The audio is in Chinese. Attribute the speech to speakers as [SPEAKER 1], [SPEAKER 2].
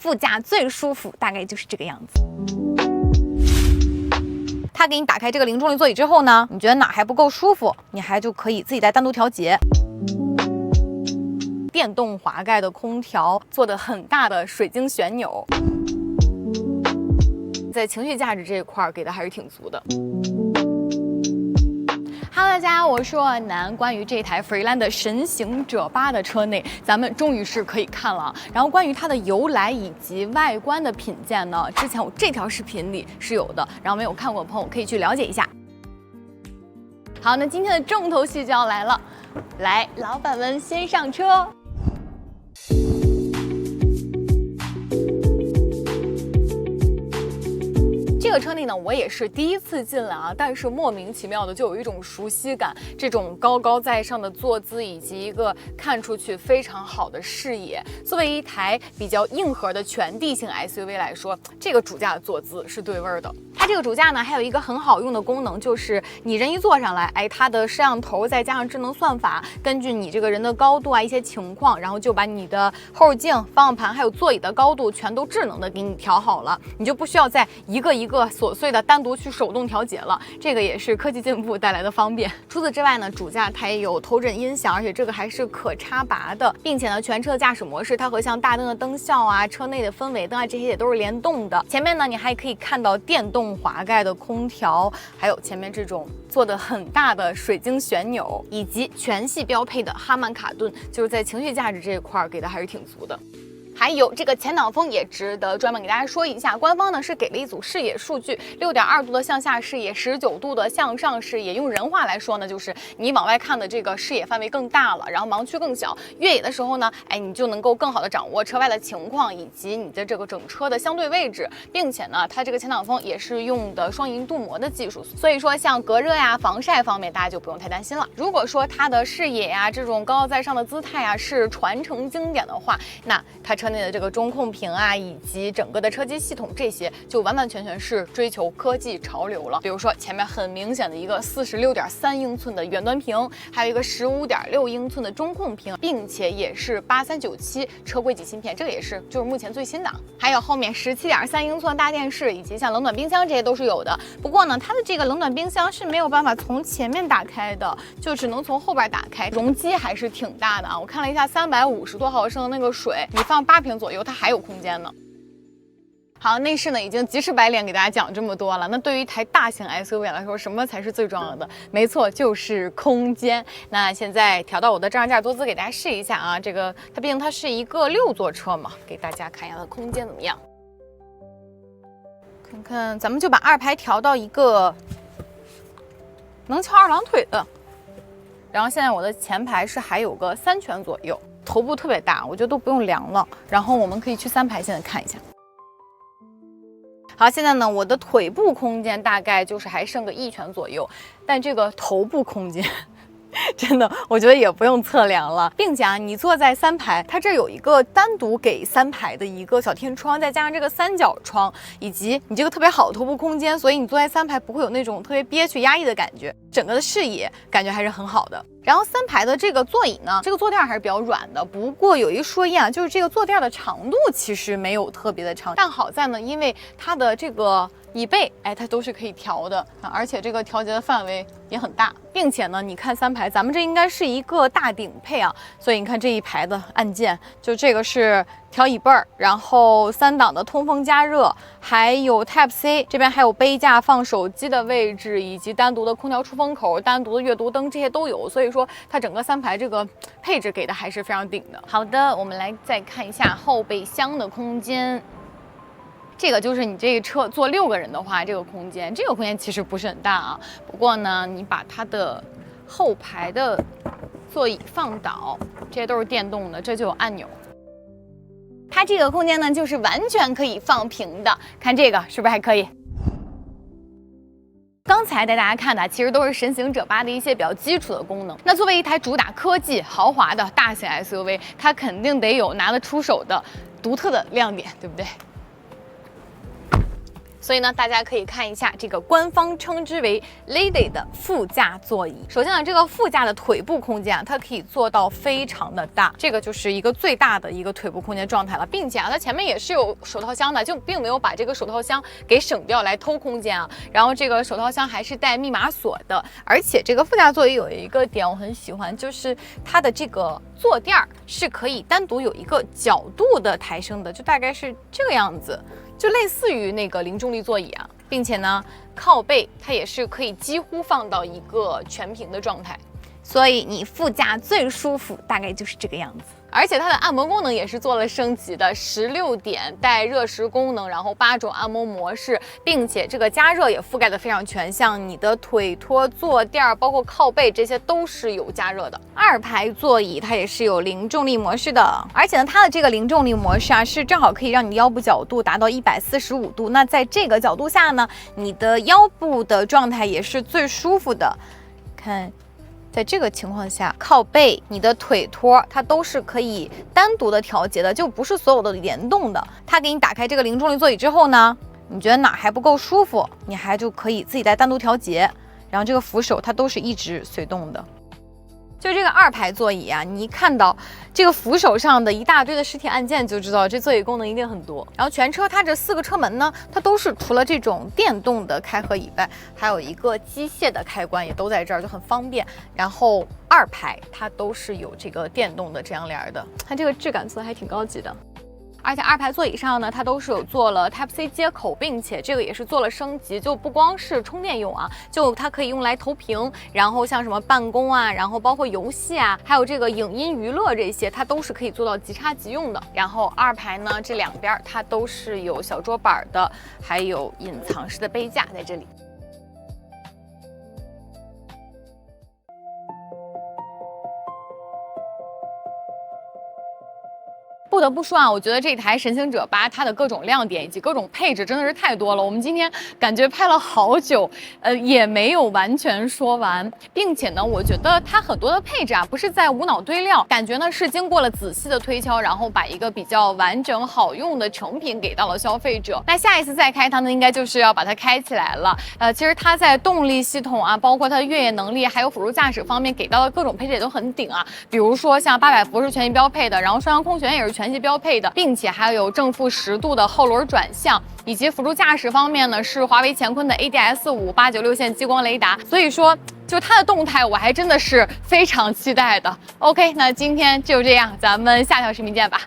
[SPEAKER 1] 副驾最舒服，大概就是这个样子。它给你打开这个零重力座椅之后呢，你觉得哪还不够舒服，你还就可以自己再单独调节。电动滑盖的空调做的很大的水晶旋钮，在情绪价值这一块给的还是挺足的。Hello， 大家，我是若楠。关于这台 Freeland 神行者8的车内，咱们终于是可以看了。然后关于它的由来以及外观的品鉴呢，之前我这条视频里是有的，然后没有看过的朋友可以去了解一下。好，那今天的重头戏就要来了，来，老板们先上车。这个车内呢，我也是第一次进来啊，但是莫名其妙的就有一种熟悉感，这种高高在上的坐姿以及一个看出去非常好的视野。作为一台比较硬核的全地形 SUV 来说，这个主驾的坐姿是对味儿的。它这个主驾呢，还有一个很好用的功能，就是你人一坐上来，哎，它的摄像头再加上智能算法，根据你这个人的高度啊一些情况，然后就把你的后视镜、方向盘还有座椅的高度全都智能的给你调好了，你就不需要再一个一个琐碎的单独去手动调节了，这个也是科技进步带来的方便。除此之外呢，主驾它也有头枕音响，而且这个还是可插拔的，并且呢，全车驾驶模式它和像大灯的灯效啊、车内的氛围灯啊这些也都是联动的。前面呢，你还可以看到电动滑盖的空调，还有前面这种做的很大的水晶旋钮，以及全系标配的哈曼卡顿，就是在情绪价值这一块给的还是挺足的。还有这个前挡风也值得专门给大家说一下，官方呢是给了一组视野数据，6.2度的向下视野，19度的向上视野。用人话来说呢，就是你往外看的这个视野范围更大了，然后盲区更小。越野的时候呢，哎，你就能够更好的掌握车外的情况以及你的这个整车的相对位置，并且呢，它这个前挡风也是用的双银镀膜的技术，所以说像隔热呀、防晒方面大家就不用太担心了。如果说它的视野呀、这种高高在上的姿态啊是传承经典的话，那它车内的这个中控屏啊，以及整个的车机系统，这些就完完全全是追求科技潮流了。比如说前面很明显的一个46.3英寸的远端屏，还有一个15.6英寸的中控屏，并且也是8397车规级芯片，这个也是就是目前最新的。还有后面17.3英寸的大电视，以及像冷暖冰箱这些都是有的。不过呢，它的这个冷暖冰箱是没有办法从前面打开的，就只能从后边打开。容积还是挺大的啊，我看了一下，350多毫升的那个水，你放8瓶左右，它还有空间呢。好，内饰呢已经及时白脸给大家讲这么多了。那对于一台大型 SUV 来说，什么才是最重要的？没错，就是空间。那现在调到我的正上驾驶坐姿，给大家试一下啊。这个它毕竟它是一个6座车嘛，给大家看一下它的空间怎么样。看看，咱们就把2排调到一个能翘2郎腿的。然后现在我的前排是还有个3拳左右。头部特别大，我觉得都不用量了。然后我们可以去3排，现在看一下。好，现在呢，我的腿部空间大概就是还剩个1拳左右，但这个头部空间真的，我觉得也不用测量了，并且啊，你坐在3排，它这有一个单独给3排的一个小天窗，再加上这个3角窗，以及你这个特别好的头部空间，所以你坐在3排不会有那种特别憋屈压抑的感觉，整个的视野感觉还是很好的。然后3排的这个座椅呢，这个坐垫还是比较软的，不过有一说一啊，就是这个坐垫的长度其实没有特别的长，但好在呢，因为它的这个椅背，哎，它都是可以调的啊，而且这个调节的范围也很大，并且呢，你看3排，咱们这应该是一个大顶配啊，所以你看这一排的按键，就这个是调椅背儿，然后3档的通风加热，还有 Type C， 这边还有杯架放手机的位置，以及单独的空调出风口、单独的阅读灯，这些都有，所以说它整个3排这个配置给的还是非常顶的。好的，我们来再看一下后备箱的空间。这个就是你这个车坐6个人的话，这个空间其实不是很大啊。不过呢，你把它的后排的座椅放倒，这些都是电动的，这就有按钮。它这个空间呢，就是完全可以放平的。看这个是不是还可以？刚才带大家看的其实都是神行者8的一些比较基础的功能。那作为一台主打科技豪华的大型 SUV， 它肯定得有拿得出手的独特的亮点，对不对？所以呢，大家可以看一下这个官方称之为 Lady 的副驾座椅。首先呢，这个副驾的腿部空间啊，它可以做到非常的大，这个就是一个最大的一个腿部空间状态了，并且啊，它前面也是有手套箱的，就并没有把这个手套箱给省掉来偷空间啊。然后这个手套箱还是带密码锁的，而且这个副驾座椅有一个点我很喜欢，就是它的这个坐垫是可以单独有一个角度的抬升的，就大概是这个样子。就类似于那个零重力座椅啊，并且呢，靠背它也是可以几乎放到一个全平的状态，所以你副驾最舒服大概就是这个样子。而且它的按摩功能也是做了升级的，16点带热石功能，然后8种按摩模式，并且这个加热也覆盖的非常全，像你的腿托、坐垫，包括靠背，这些都是有加热的。2排座椅它也是有零重力模式的，而且呢，它的这个零重力模式啊，是正好可以让你腰部角度达到145度。那在这个角度下呢，你的腰部的状态也是最舒服的。看。在这个情况下，靠背、你的腿托，它都是可以单独的调节的，就不是所有的联动的。它给你打开这个零重力座椅之后呢，你觉得哪还不够舒服，你还就可以自己再单独调节。然后这个扶手它都是一直随动的。就这个2排座椅啊，你一看到这个扶手上的一大堆的实体按键，就知道这座椅功能一定很多。然后全车它这4个车门呢，它都是除了这种电动的开合以外，还有一个机械的开关也都在这儿，就很方便。然后2排它都是有这个电动的遮阳帘的，它这个质感做的还挺高级的。而且2排座椅上呢，它都是有做了 Type-C 接口，并且这个也是做了升级，就不光是充电用啊，就它可以用来投屏，然后像什么办公啊，然后包括游戏啊，还有这个影音娱乐这些，它都是可以做到即插即用的。然后2排呢，这两边它都是有小桌板的，还有隐藏式的杯架在这里。不得不说啊，我觉得这台神行者8它的各种亮点以及各种配置真的是太多了。我们今天感觉拍了好久，也没有完全说完，并且呢，我觉得它很多的配置啊，不是在无脑堆料，感觉呢是经过了仔细的推敲，然后把一个比较完整好用的成品给到了消费者。那下一次再开它呢，应该就是要把它开起来了。其实它在动力系统啊，包括它的越野能力，还有辅助驾驶方面给到的各种配置也都很顶啊。比如说像800伏是全系标配的，然后双扬空悬也是全系标配的，并且还有正负10度的后轮转向，以及辅助驾驶方面呢是华为乾坤的 ADS5 896线激光雷达，所以说就它的动态我还真的是非常期待的。OK， 那今天就这样，咱们下条视频见吧。